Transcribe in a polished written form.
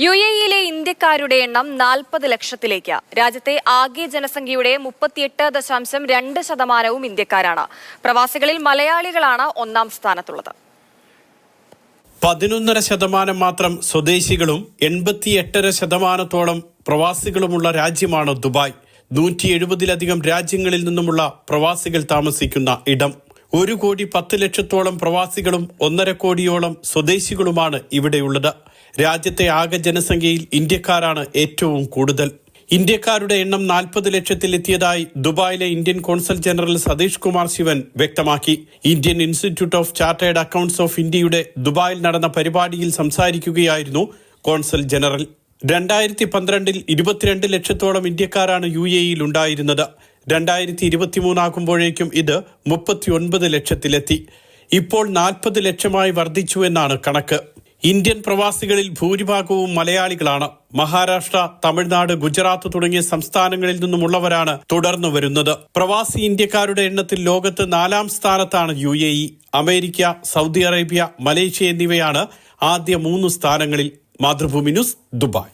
യുഎഇയിലെ ഇന്ത്യക്കാരുടെ എണ്ണം 40 ലക്ഷത്തിലേക്ക്. രാജ്യത്തെ ആകെ ജനസംഖ്യയുടെ 38.2% ഇന്ത്യക്കാരാണ്. പ്രവാസികളിൽ മലയാളികളാണ് ഒന്നാം സ്ഥാനത്തുള്ളത്. 11% മാത്രം സ്വദേശികളും 88% പ്രവാസികളുമുള്ള രാജ്യമാണ് ദുബായ്. 170-ലധികം രാജ്യങ്ങളിൽ നിന്നുമുള്ള പ്രവാസികൾ താമസിക്കുന്ന ഇടം. 1,10,00,000 പ്രവാസികളും 1.5 കോടിയോളം സ്വദേശികളുമാണ് ഇവിടെയുള്ളത്. രാജ്യത്തെ ആകെ ജനസംഖ്യയിൽ ഇന്ത്യക്കാരാണ് ഏറ്റവും കൂടുതൽ. ഇന്ത്യക്കാരുടെ എണ്ണം 40 ലക്ഷത്തിലെത്തിയതായി ദുബായിലെ Indian consul general Satheesh Kumar Sivan വ്യക്തമാക്കി. Indian institute of chartered accounts of ഇന്ത്യയുടെ ദുബായിൽ നടന്ന പരിപാടിയിൽ സംസാരിക്കുകയായിരുന്നു കോൺസൽ ജനറൽ. 2012 22 ലക്ഷത്തോളം ഇന്ത്യക്കാരാണ് യുഎഇയിൽ ഉണ്ടായിരുന്നത്. 2023 ആകുമ്പോഴേക്കും ഇത് 39 ലക്ഷത്തിലെത്തി. ഇപ്പോൾ 40 ലക്ഷമായി വർദ്ധിച്ചുവെന്നാണ് കണക്ക്. ഇന്ത്യൻ പ്രവാസികളിൽ ഭൂരിഭാഗവും മലയാളികളാണ്. മഹാരാഷ്ട്ര, തമിഴ്നാട്, ഗുജറാത്ത് തുടങ്ങിയ സംസ്ഥാനങ്ങളിൽ നിന്നുമുള്ളവരാണ് തുടർന്നു വരുന്നത്. പ്രവാസി ഇന്ത്യക്കാരുടെ എണ്ണത്തിൽ ലോകത്ത് 4-ാം സ്ഥാനത്താണ് UAE. America, Saudi Arabia, Malaysia എന്നിവയാണ് ആദ്യ 3 സ്ഥാനങ്ങളിൽ. Mathrubhumi news, Dubai.